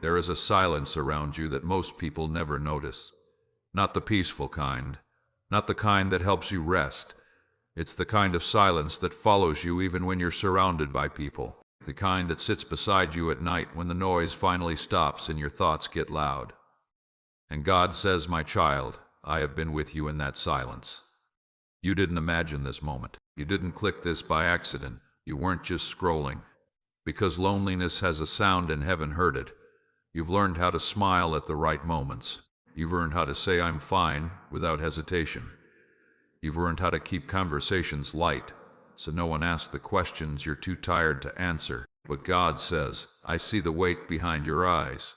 There is a silence around you that most people never notice. Not the peaceful kind, not the kind that helps you rest. It's the kind of silence that follows you even when you're surrounded by people. The kind that sits beside you at night when the noise finally stops and your thoughts get loud. And God says, my child, I have been with you in that silence. You didn't imagine this moment. You didn't click this by accident. You weren't just scrolling. Because loneliness has a sound and heaven heard it. You've learned how to smile at the right moments. You've learned how to say I'm fine without hesitation. You've learned how to keep conversations light, so no one asks the questions you're too tired to answer. But God says, I see the weight behind your eyes.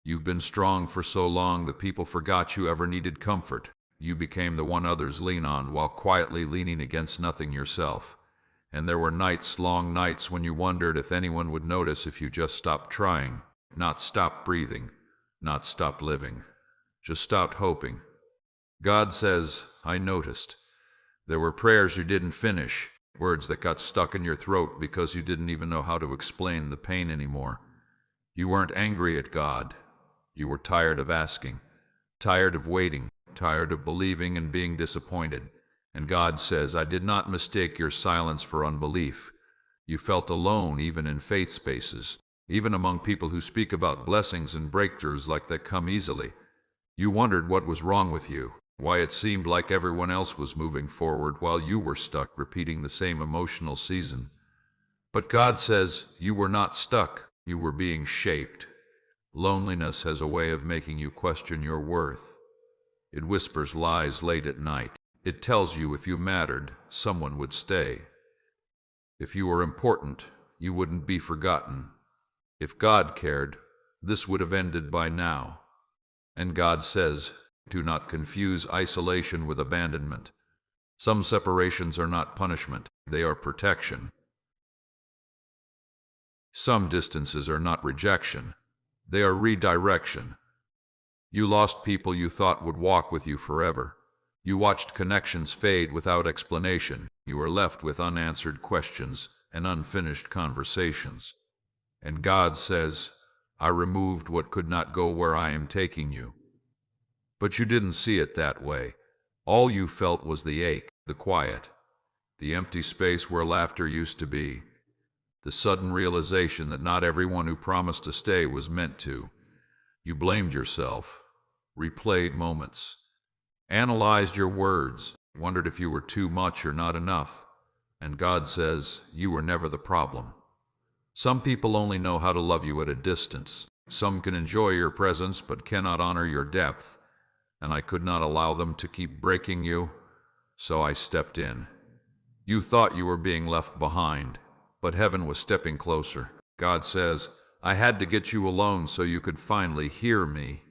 You've been strong for so long that people forgot you ever needed comfort. You became the one others lean on while quietly leaning against nothing yourself. And there were nights, long nights, when you wondered if anyone would notice if you just stopped trying, not stopped breathing, not stopped living, just stopped hoping. God says, I noticed. There were prayers you didn't finish, words that got stuck in your throat because you didn't even know how to explain the pain anymore. You weren't angry at God. You were tired of asking, tired of waiting, tired of believing and being disappointed. And God says, I did not mistake your silence for unbelief. You felt alone even in faith spaces, even among people who speak about blessings and breakthroughs like they come easily. You wondered what was wrong with you, why it seemed like everyone else was moving forward while you were stuck repeating the same emotional season. But God says, you were not stuck, you were being shaped. Loneliness has a way of making you question your worth. It whispers lies late at night. It tells you if you mattered, someone would stay. If you were important, you wouldn't be forgotten. If God cared, this would have ended by now. And God says, do not confuse isolation with abandonment. Some separations are not punishment, they are protection. Some distances are not rejection, they are redirection. You lost people you thought would walk with you forever. You watched connections fade without explanation. You were left with unanswered questions and unfinished conversations. And God says, I removed what could not go where I am taking you. But you didn't see it that way. All you felt was the ache, the quiet, the empty space where laughter used to be, the sudden realization that not everyone who promised to stay was meant to. You blamed yourself, replayed moments, analyzed your words, wondered if you were too much or not enough. And God says, you were never the problem. Some people only know how to love you at a distance. Some can enjoy your presence but cannot honor your depth. And I could not allow them to keep breaking you, so I stepped in. You thought you were being left behind, but heaven was stepping closer. God says, I had to get you alone so you could finally hear me.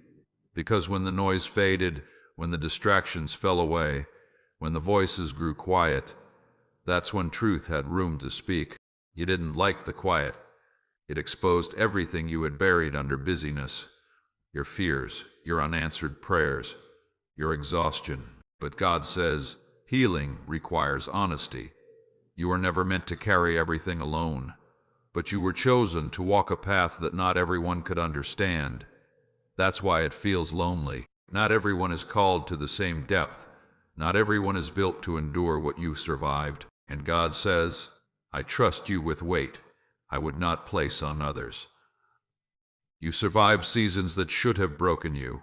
Because when the noise faded, when the distractions fell away, when the voices grew quiet, that's when truth had room to speak. You didn't like the quiet. It exposed everything you had buried under busyness. Your fears, your unanswered prayers, your exhaustion. But God says, healing requires honesty. You were never meant to carry everything alone, but you were chosen to walk a path that not everyone could understand. That's why it feels lonely. Not everyone is called to the same depth. Not everyone is built to endure what you survived. And God says, I trust you with weight I would not place on others. You survived seasons that should have broken you,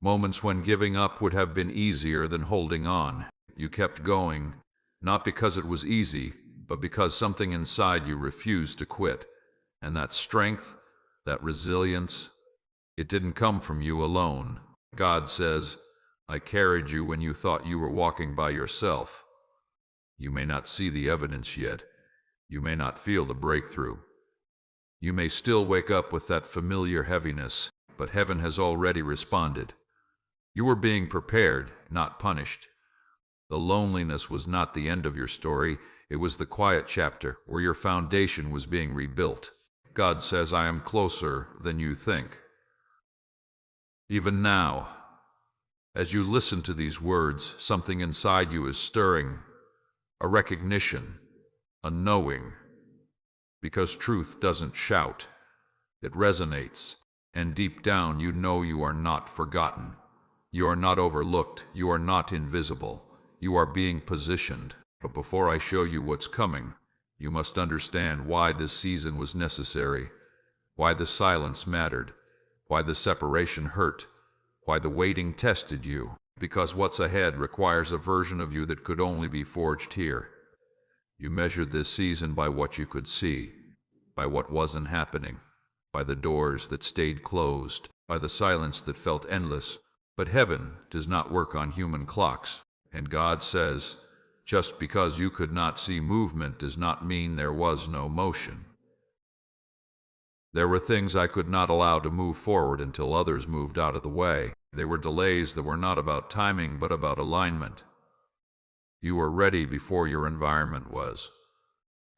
moments when giving up would have been easier than holding on. You kept going, not because it was easy, but because something inside you refused to quit. And that strength, that resilience, it didn't come from you alone. God says, I carried you when you thought you were walking by yourself. You may not see the evidence yet. You may not feel the breakthrough. You may still wake up with that familiar heaviness, but heaven has already responded. You were being prepared, not punished. The loneliness was not the end of your story. It was the quiet chapter where your foundation was being rebuilt. God says, I am closer than you think. Even now, as you listen to these words, something inside you is stirring, a recognition, a knowing, because truth doesn't shout. It resonates, and deep down you know you are not forgotten. You are not overlooked, you are not invisible. You are being positioned. But before I show you what's coming, you must understand why this season was necessary, why the silence mattered, why the separation hurt, why the waiting tested you. Because what's ahead requires a version of you that could only be forged here. You measured this season by what you could see, by what wasn't happening, by the doors that stayed closed, by the silence that felt endless. But heaven does not work on human clocks, and God says, just because you could not see movement does not mean there was no motion. There were things I could not allow to move forward until others moved out of the way. They were delays that were not about timing, but about alignment. You were ready before your environment was.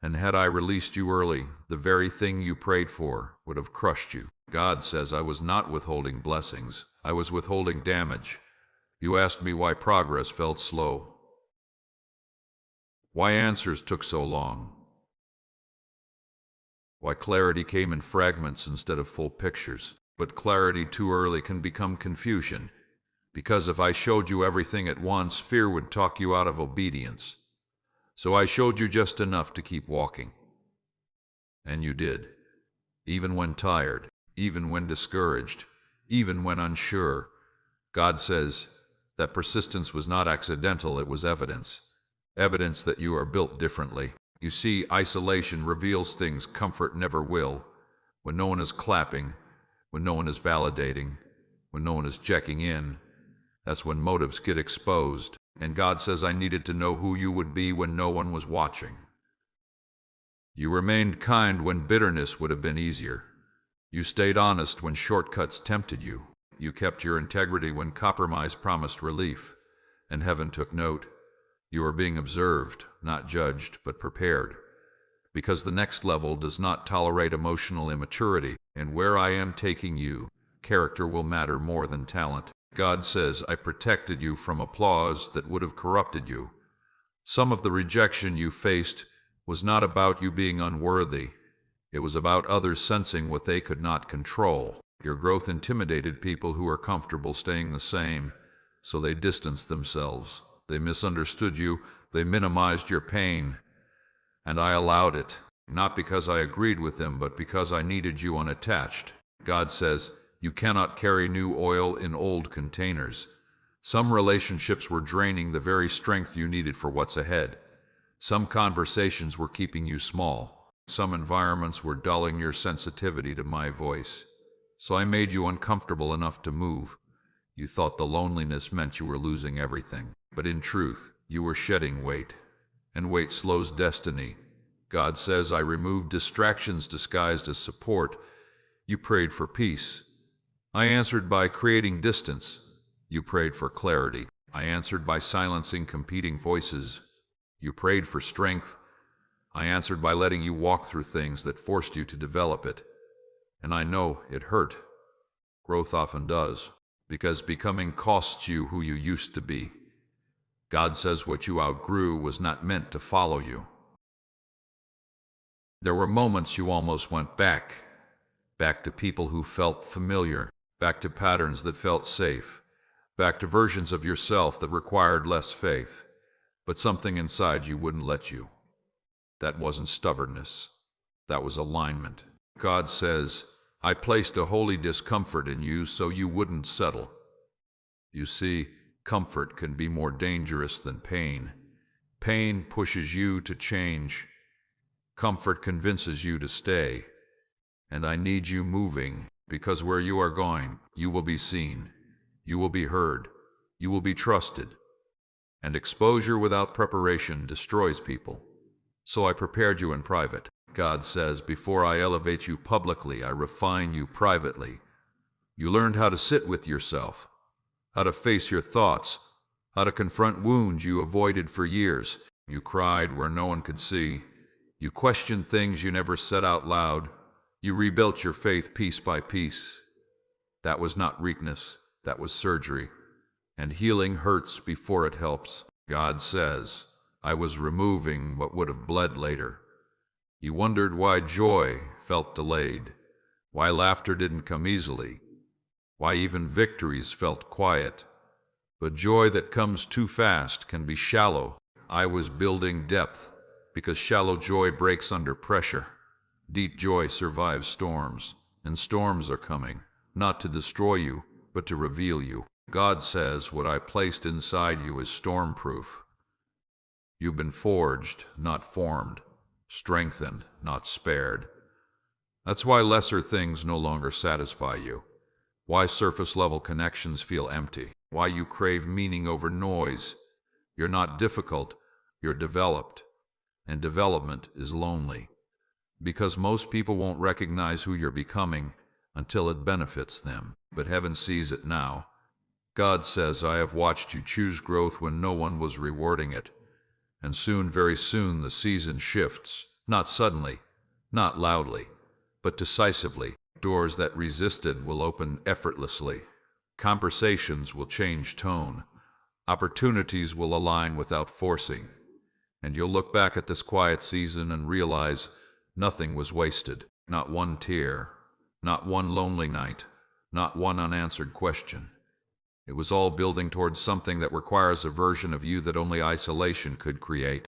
And had I released you early, the very thing you prayed for would have crushed you. God says I was not withholding blessings. I was withholding damage. You asked me why progress felt slow, why answers took so long, why clarity came in fragments instead of full pictures. But clarity too early can become confusion, because if I showed you everything at once, fear would talk you out of obedience. So I showed you just enough to keep walking. And you did, even when tired, even when discouraged, even when unsure. God says that persistence was not accidental, it was evidence. Evidence that you are built differently. You see, isolation reveals things comfort never will. When no one is clapping, when no one is validating, when no one is checking in, that's when motives get exposed. And God says I needed to know who you would be when no one was watching. You remained kind when bitterness would have been easier. You stayed honest when shortcuts tempted you. You kept your integrity when compromise promised relief. And heaven took note. You are being observed, not judged, but prepared. Because the next level does not tolerate emotional immaturity. And where I am taking you, character will matter more than talent. God says, I protected you from applause that would have corrupted you. Some of the rejection you faced was not about you being unworthy. It was about others sensing what they could not control. Your growth intimidated people who are comfortable staying the same, so they distanced themselves. They misunderstood you. They minimized your pain. And I allowed it, not because I agreed with them, but because I needed you unattached. God says, you cannot carry new oil in old containers. Some relationships were draining the very strength you needed for what's ahead. Some conversations were keeping you small. Some environments were dulling your sensitivity to my voice. So I made you uncomfortable enough to move. You thought the loneliness meant you were losing everything. But in truth, you were shedding weight. And weight slows destiny. God says, I removed distractions disguised as support. You prayed for peace. I answered by creating distance. You prayed for clarity. I answered by silencing competing voices. You prayed for strength. I answered by letting you walk through things that forced you to develop it. And I know it hurt. Growth often does, because becoming costs you who you used to be. God says what you outgrew was not meant to follow you. There were moments you almost went back to people who felt familiar, back to patterns that felt safe, back to versions of yourself that required less faith. But something inside you wouldn't let you. That wasn't stubbornness. That was alignment. God says, I placed a holy discomfort in you so you wouldn't settle. You see, comfort can be more dangerous than pain. Pain pushes you to change. Comfort convinces you to stay. And I need you moving, because where you are going, you will be seen. You will be heard. You will be trusted. And exposure without preparation destroys people. So I prepared you in private. God says, before I elevate you publicly, I refine you privately. You learned how to sit with yourself, how to face your thoughts, how to confront wounds you avoided for years. You cried where no one could see. You questioned things you never said out loud. You rebuilt your faith piece by piece. That was not weakness, that was surgery. And healing hurts before it helps. God says, I was removing what would have bled later. You wondered why joy felt delayed, why laughter didn't come easily, why even victories felt quiet. But joy that comes too fast can be shallow. I was building depth, because shallow joy breaks under pressure. Deep joy survives storms, and storms are coming, not to destroy you, but to reveal you. God says, what I placed inside you is storm-proof. You've been forged, not formed, strengthened, not spared. That's why lesser things no longer satisfy you, why surface-level connections feel empty, why you crave meaning over noise. You're not difficult, you're developed, and development is lonely, because most people won't recognize who you're becoming until it benefits them. But heaven sees it now. God says, I have watched you choose growth when no one was rewarding it. And soon, very soon, the season shifts. Not suddenly, not loudly, but decisively. Doors that resisted will open effortlessly. Conversations will change tone. Opportunities will align without forcing. And you'll look back at this quiet season and realize nothing was wasted. Not one tear, not one lonely night, not one unanswered question. It was all building towards something that requires a version of you that only isolation could create.